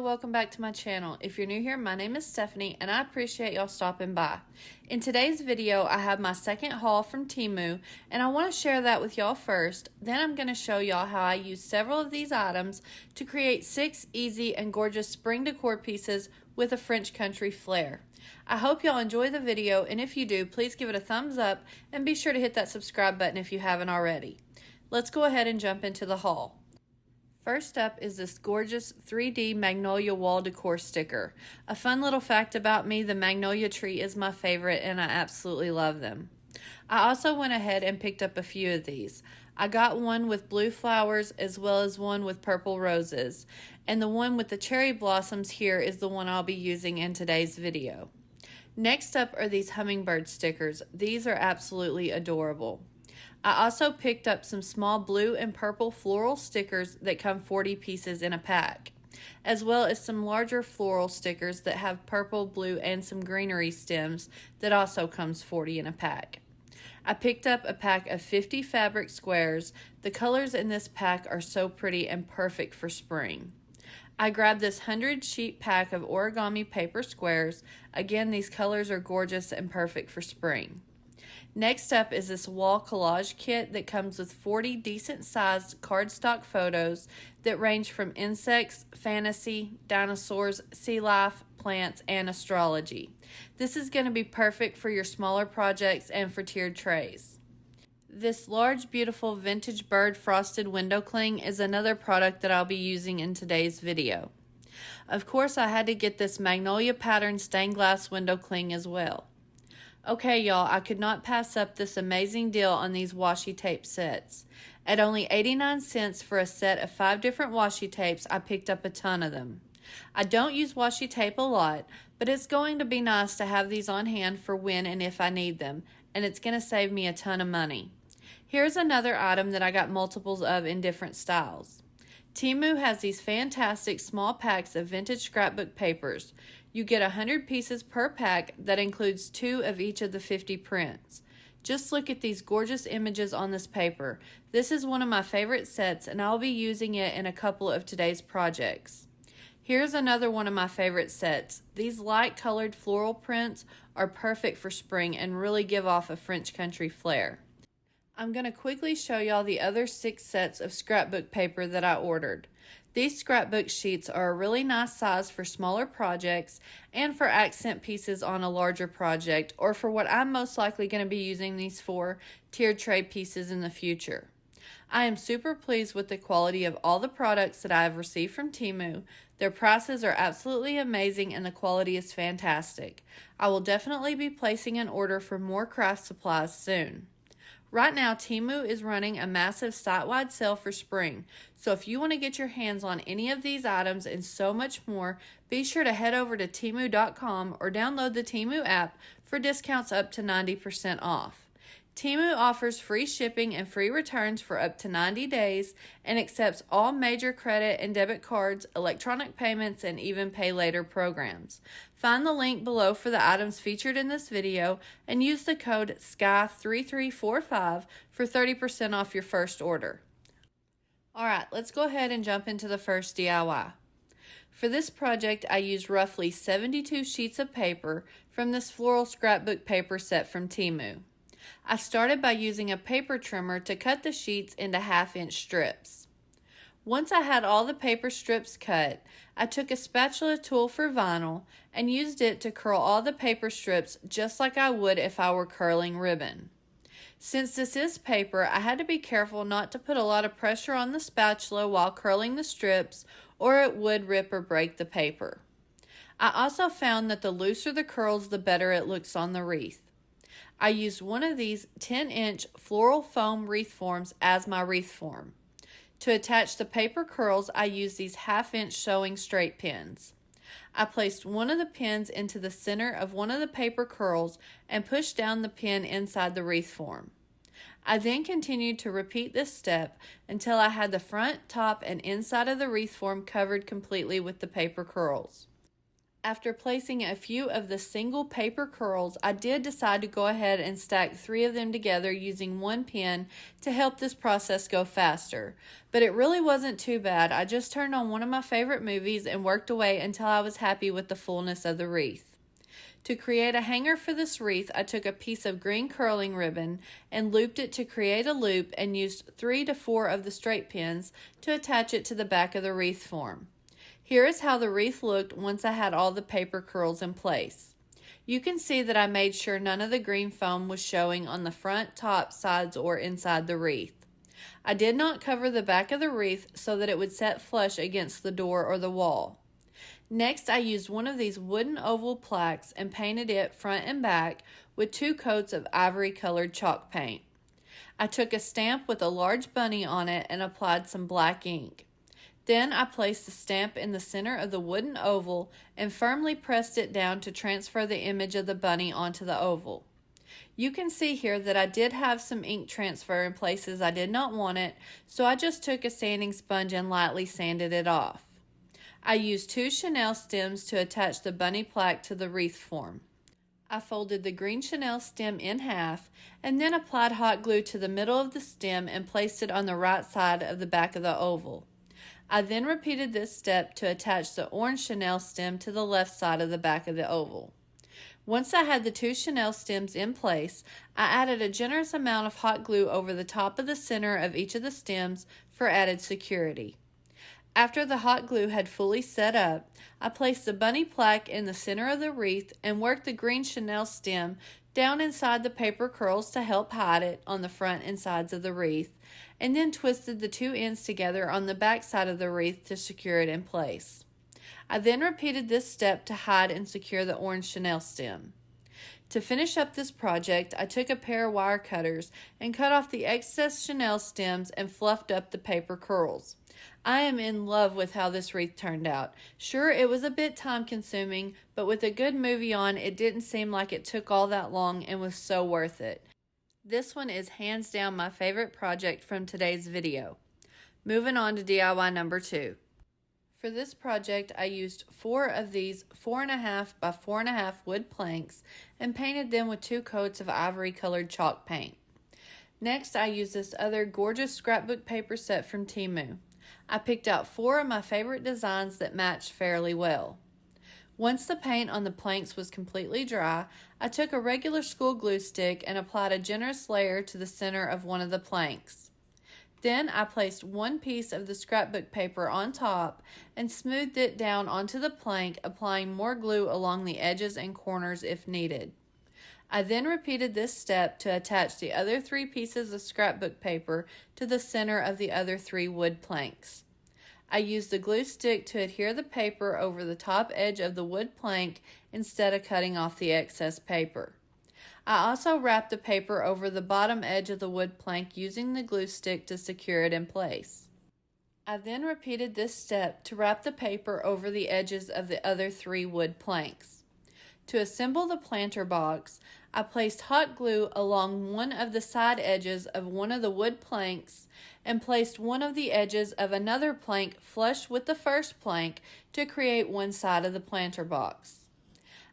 welcome back to my channel. If you're new here, my name is Stephanie and I appreciate y'all stopping by. In today's video, I have my second haul from Temu and I want to share that with y'all first. Then I'm going to show y'all how I use several of these items to create 6 easy and gorgeous spring decor pieces with a French country flair. I hope y'all enjoy the video, and if you do, please give it a thumbs up and be sure to hit that subscribe button if you haven't already. Let's go ahead and jump into the haul. First up is this gorgeous 3D Magnolia wall decor sticker. A fun little fact about me, the magnolia tree is my favorite and I absolutely love them. I also went ahead and picked up a few of these. I got one with blue flowers as well as one with purple roses. And the one with the cherry blossoms here is the one I'll be using in today's video. Next up are these hummingbird stickers. These are absolutely adorable. I also picked up some small blue and purple floral stickers that come 40 pieces in a pack, as well as some larger floral stickers that have purple, blue, and some greenery stems that also comes 40 in a pack. I picked up a pack of 50 fabric squares. The colors in this pack are so pretty and perfect for spring. I grabbed this 100 sheet pack of origami paper squares. Again, these colors are gorgeous and perfect for spring. Next up is this wall collage kit that comes with 40 decent sized cardstock photos that range from insects, fantasy, dinosaurs, sea life, plants, and astrology. This is going to be perfect for your smaller projects and for tiered trays. This large, beautiful vintage bird frosted window cling is another product that I'll be using in today's video. Of course, I had to get this magnolia pattern stained glass window cling as well. Okay, y'all, I could not pass up this amazing deal on these washi tape sets. At only 89 cents for a set of 5 different washi tapes, I picked up a ton of them. I don't use washi tape a lot, but it's going to be nice to have these on hand for when and if I need them, and it's going to save me a ton of money. Here's another item that I got multiples of in different styles. Temu has these fantastic small packs of vintage scrapbook papers. You get 100 pieces per pack that includes 2 of each of the 50 prints. Just look at these gorgeous images on this paper. This is one of my favorite sets and I'll be using it in a couple of today's projects. Here's another one of my favorite sets. These light colored floral prints are perfect for spring and really give off a French country flair. I'm going to quickly show y'all the other 6 sets of scrapbook paper that I ordered. These scrapbook sheets are a really nice size for smaller projects and for accent pieces on a larger project, or for what I'm most likely going to be using these for, tiered tray pieces in the future. I am super pleased with the quality of all the products that I have received from Temu. Their prices are absolutely amazing and the quality is fantastic. I will definitely be placing an order for more craft supplies soon. Right now, Temu is running a massive site-wide sale for spring, so if you want to get your hands on any of these items and so much more, be sure to head over to Temu.com or download the Temu app for discounts up to 90% off. Temu offers free shipping and free returns for up to 90 days and accepts all major credit and debit cards, electronic payments, and even pay later programs. Find the link below for the items featured in this video and use the code SKY3345 for 30% off your first order. Alright, let's go ahead and jump into the first DIY. For this project, I used roughly 72 sheets of paper from this floral scrapbook paper set from Temu. I started by using a paper trimmer to cut the sheets into 1/2-inch strips. Once I had all the paper strips cut, I took a spatula tool for vinyl and used it to curl all the paper strips just like I would if I were curling ribbon. Since this is paper, I had to be careful not to put a lot of pressure on the spatula while curling the strips, or it would rip or break the paper. I also found that the looser the curls, the better it looks on the wreath. I used one of these 10-inch floral foam wreath forms as my wreath form. To attach the paper curls, I used these 1/2-inch sewing straight pins. I placed one of the pins into the center of one of the paper curls and pushed down the pin inside the wreath form. I then continued to repeat this step until I had the front, top, and inside of the wreath form covered completely with the paper curls. After placing a few of the single paper curls, I did decide to go ahead and stack 3 of them together using one pin to help this process go faster. But it really wasn't too bad. I just turned on one of my favorite movies and worked away until I was happy with the fullness of the wreath. To create a hanger for this wreath, I took a piece of green curling ribbon and looped it to create a loop and used 3 to 4 of the straight pins to attach it to the back of the wreath form. Here is how the wreath looked once I had all the paper curls in place. You can see that I made sure none of the green foam was showing on the front, top, sides, or inside the wreath. I did not cover the back of the wreath so that it would set flush against the door or the wall. Next, I used one of these wooden oval plaques and painted it front and back with 2 coats of ivory colored chalk paint. I took a stamp with a large bunny on it and applied some black ink. Then I placed the stamp in the center of the wooden oval and firmly pressed it down to transfer the image of the bunny onto the oval. You can see here that I did have some ink transfer in places I did not want it, so I just took a sanding sponge and lightly sanded it off. I used 2 chenille stems to attach the bunny plaque to the wreath form. I folded the green chenille stem in half and then applied hot glue to the middle of the stem and placed it on the right side of the back of the oval. I then repeated this step to attach the orange chenille stem to the left side of the back of the oval. Once I had the 2 chenille stems in place, I added a generous amount of hot glue over the top of the center of each of the stems for added security. After the hot glue had fully set up, I placed the bunny plaque in the center of the wreath and worked the green chenille stem down inside the paper curls to help hide it on the front and sides of the wreath, and then twisted the 2 ends together on the back side of the wreath to secure it in place. I then repeated this step to hide and secure the orange chenille stem. To finish up this project, I took a pair of wire cutters and cut off the excess chenille stems and fluffed up the paper curls. I am in love with how this wreath turned out. Sure, it was a bit time consuming, but with a good movie on, it didn't seem like it took all that long and was so worth it. This one is hands down my favorite project from today's video. Moving on to DIY number 2. For this project, I used 4 of these 4.5 by 4.5 wood planks and painted them with 2 coats of ivory colored chalk paint. Next, I used this other gorgeous scrapbook paper set from Temu. I picked out 4 of my favorite designs that matched fairly well. Once the paint on the planks was completely dry, I took a regular school glue stick and applied a generous layer to the center of one of the planks. Then I placed 1 piece of the scrapbook paper on top and smoothed it down onto the plank, applying more glue along the edges and corners if needed. I then repeated this step to attach the other 3 pieces of scrapbook paper to the center of the other 3 wood planks. I used the glue stick to adhere the paper over the top edge of the wood plank instead of cutting off the excess paper. I also wrapped the paper over the bottom edge of the wood plank using the glue stick to secure it in place. I then repeated this step to wrap the paper over the edges of the other 3 wood planks. To assemble the planter box, I placed hot glue along one of the side edges of one of the wood planks and placed one of the edges of another plank flush with the first plank to create one side of the planter box.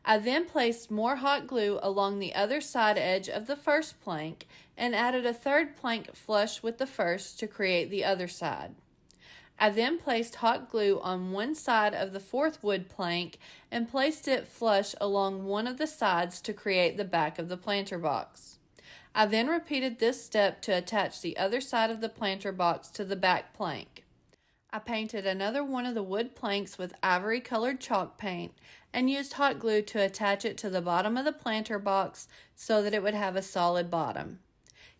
I then placed more hot glue along the other side edge of the first plank and added a third plank flush with the first to create the other side. I then placed hot glue on one side of the 4th wood plank and placed it flush along one of the sides to create the back of the planter box. I then repeated this step to attach the other side of the planter box to the back plank. I painted another one of the wood planks with ivory colored chalk paint and used hot glue to attach it to the bottom of the planter box so that it would have a solid bottom.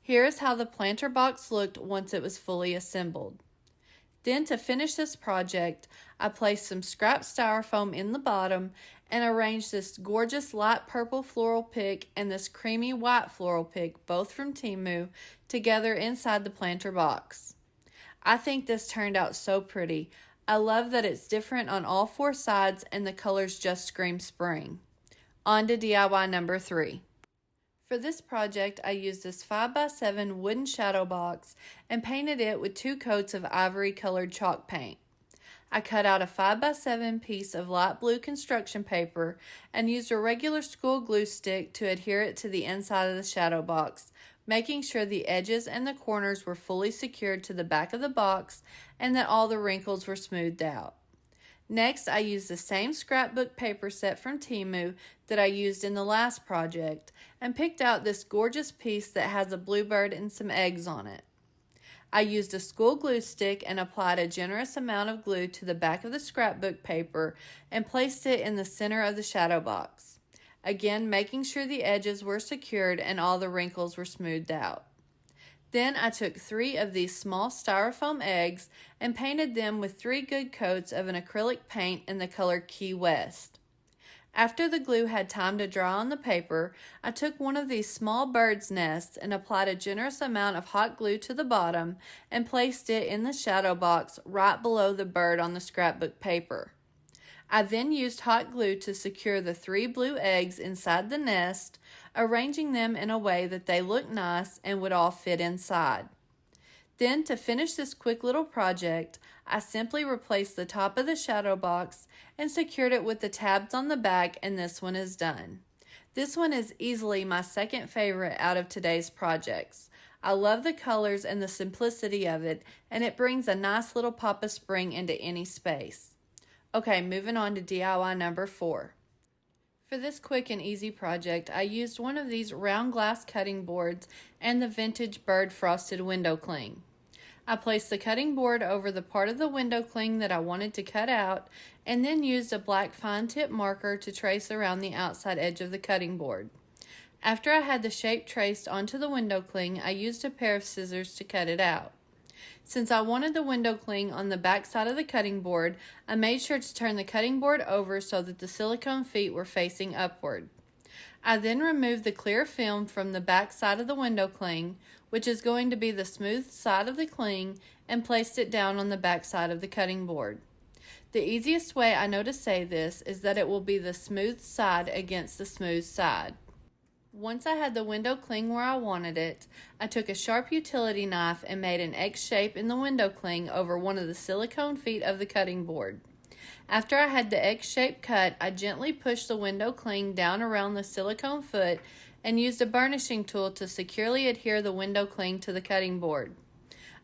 Here is how the planter box looked once it was fully assembled. Then to finish this project, I placed some scrap styrofoam in the bottom and arranged this gorgeous light purple floral pick and this creamy white floral pick, both from Temu, together inside the planter box. I think this turned out so pretty. I love that it's different on all 4 sides and the colors just scream spring. On to DIY number 3. For this project, I used this 5x7 wooden shadow box and painted it with 2 coats of ivory colored chalk paint. I cut out a 5x7 piece of light blue construction paper and used a regular school glue stick to adhere it to the inside of the shadow box, making sure the edges and the corners were fully secured to the back of the box and that all the wrinkles were smoothed out. Next, I used the same scrapbook paper set from Temu that I used in the last project and picked out this gorgeous piece that has a bluebird and some eggs on it. I used a school glue stick and applied a generous amount of glue to the back of the scrapbook paper and placed it in the center of the shadow box. Again, making sure the edges were secured and all the wrinkles were smoothed out. Then I took 3 of these small styrofoam eggs and painted them with 3 good coats of an acrylic paint in the color Key West. After the glue had time to dry on the paper, I took one of these small bird's nests and applied a generous amount of hot glue to the bottom and placed it in the shadow box right below the bird on the scrapbook paper. I then used hot glue to secure the 3 blue eggs inside the nest, arranging them in a way that they looked nice and would all fit inside. Then, to finish this quick little project, I simply replaced the top of the shadow box and secured it with the tabs on the back, and this one is done. This one is easily my second favorite out of today's projects. I love the colors and the simplicity of it, and it brings a nice little pop of spring into any space. Okay, moving on to DIY number 4. For this quick and easy project, I used one of these round glass cutting boards and the vintage bird frosted window cling. I placed the cutting board over the part of the window cling that I wanted to cut out and then used a black fine tip marker to trace around the outside edge of the cutting board. After I had the shape traced onto the window cling, I used a pair of scissors to cut it out. Since I wanted the window cling on the back side of the cutting board, I made sure to turn the cutting board over so that the silicone feet were facing upward. I then removed the clear film from the back side of the window cling, which is going to be the smooth side of the cling, and placed it down on the back side of the cutting board. The easiest way I know to say this is that it will be the smooth side against the smooth side. Once I had the window cling where I wanted it, I took a sharp utility knife and made an X shape in the window cling over one of the silicone feet of the cutting board. After I had the X shape cut, I gently pushed the window cling down around the silicone foot and used a burnishing tool to securely adhere the window cling to the cutting board.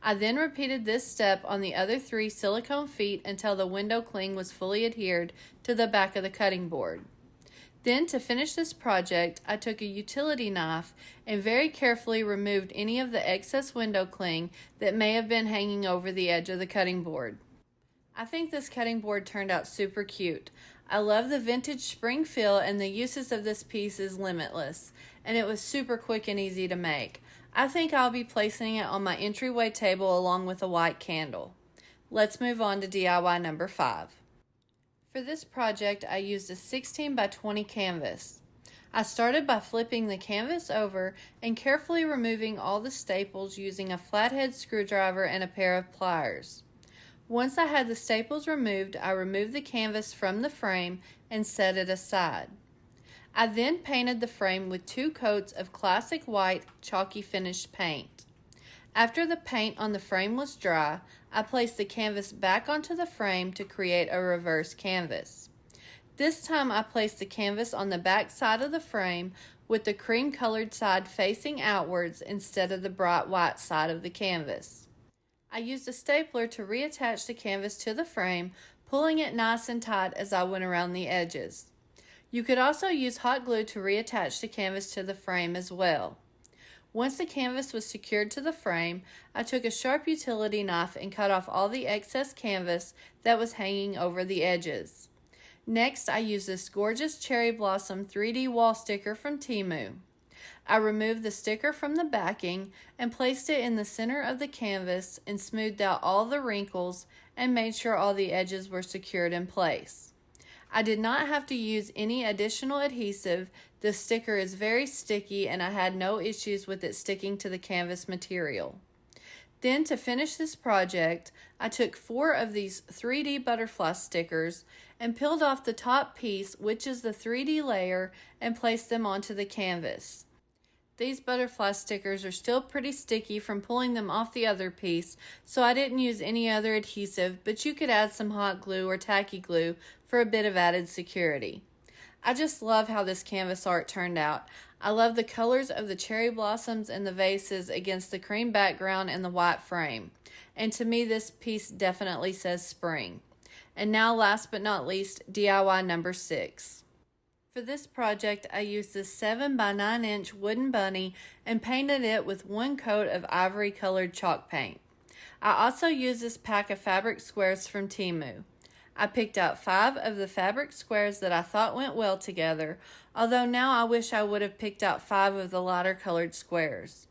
I then repeated this step on the other 3 silicone feet until the window cling was fully adhered to the back of the cutting board. Then, to finish this project, I took a utility knife and very carefully removed any of the excess window cling that may have been hanging over the edge of the cutting board. I think this cutting board turned out super cute. I love the vintage spring feel, and the uses of this piece is limitless, and it was super quick and easy to make. I think I'll be placing it on my entryway table along with a white candle. Let's move on to DIY number 5. For this project, I used a 16 by 20 canvas. I started by flipping the canvas over and carefully removing all the staples using a flathead screwdriver and a pair of pliers. Once I had the staples removed, I removed the canvas from the frame and set it aside. I then painted the frame with 2 coats of classic white chalky finish paint. After the paint on the frame was dry, I placed the canvas back onto the frame to create a reverse canvas. This time I placed the canvas on the back side of the frame with the cream colored side facing outwards instead of the bright white side of the canvas. I used a stapler to reattach the canvas to the frame, pulling it nice and tight as I went around the edges. You could also use hot glue to reattach the canvas to the frame as well. Once the canvas was secured to the frame, I took a sharp utility knife and cut off all the excess canvas that was hanging over the edges. Next, I used this gorgeous cherry blossom 3D wall sticker from Temu. I removed the sticker from the backing and placed it in the center of the canvas and smoothed out all the wrinkles and made sure all the edges were secured in place. I did not have to use any additional adhesive. The sticker is very sticky and I had no issues with it sticking to the canvas material. Then, to finish this project, I took 4 of these 3D butterfly stickers and peeled off the top piece, which is the 3D layer, and placed them onto the canvas. These butterfly stickers are still pretty sticky from pulling them off the other piece, so I didn't use any other adhesive, but you could add some hot glue or tacky glue for a bit of added security. I just love how this canvas art turned out. I love the colors of the cherry blossoms and the vases against the cream background and the white frame. And to me, this piece definitely says spring. And now, last but not least, DIY number 6. For this project, I used this 7 by 9 inch wooden bunny and painted it with one coat of ivory colored chalk paint. I also used this pack of fabric squares from Temu. I picked out 5 of the fabric squares that I thought went well together, although now I wish I would have picked out 5 of the lighter colored squares.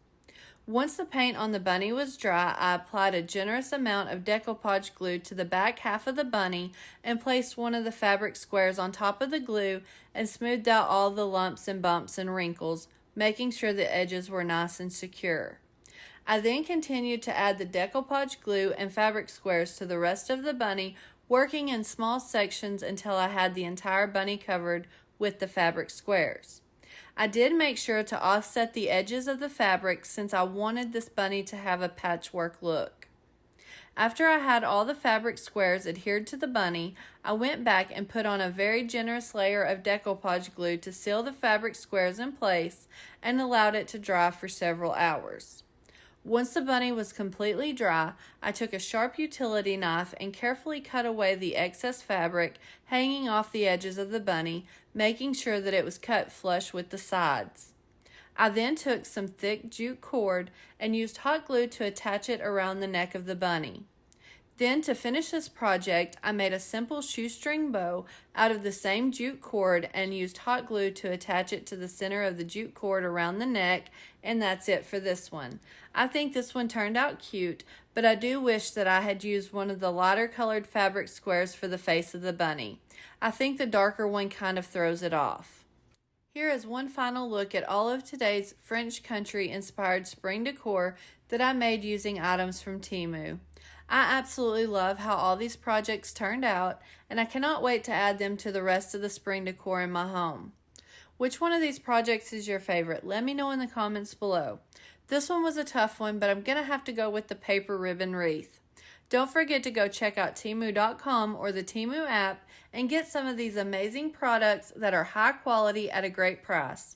Once the paint on the bunny was dry, I applied a generous amount of decoupage glue to the back half of the bunny and placed one of the fabric squares on top of the glue and smoothed out all the lumps and bumps and wrinkles, making sure the edges were nice and secure. I then continued to add the decoupage glue and fabric squares to the rest of the bunny, working in small sections until I had the entire bunny covered with the fabric squares. I did make sure to offset the edges of the fabric since I wanted this bunny to have a patchwork look. After I had all the fabric squares adhered to the bunny, I went back and put on a very generous layer of decoupage glue to seal the fabric squares in place and allowed it to dry for several hours. Once the bunny was completely dry, I took a sharp utility knife and carefully cut away the excess fabric hanging off the edges of the bunny, making sure that it was cut flush with the sides. I then took some thick jute cord and used hot glue to attach it around the neck of the bunny. Then, to finish this project, I made a simple shoestring bow out of the same jute cord and used hot glue to attach it to the center of the jute cord around the neck, and that's it for this one. I think this one turned out cute, but I do wish that I had used one of the lighter colored fabric squares for the face of the bunny. I think the darker one kind of throws it off. Here is one final look at all of today's French country inspired spring decor that I made using items from Temu. I absolutely love how all these projects turned out, and I cannot wait to add them to the rest of the spring decor in my home. Which one of these projects is your favorite? Let me know in the comments below. This one was a tough one, but I'm going to have to go with the paper ribbon wreath. Don't forget to go check out Temu.com or the Temu app and get some of these amazing products that are high quality at a great price.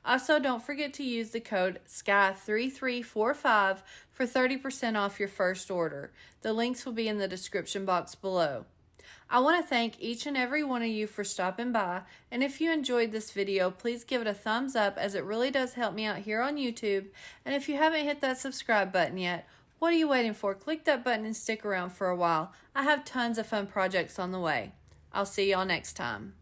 Also, don't forget to use the code SKY3345 for 30% off your first order. The links will be in the description box below. I want to thank each and every one of you for stopping by, and if you enjoyed this video, please give it a thumbs up as it really does help me out here on YouTube. And if you haven't hit that subscribe button yet, what are you waiting for? Click that button and stick around for a while. I have tons of fun projects on the way. I'll see y'all next time.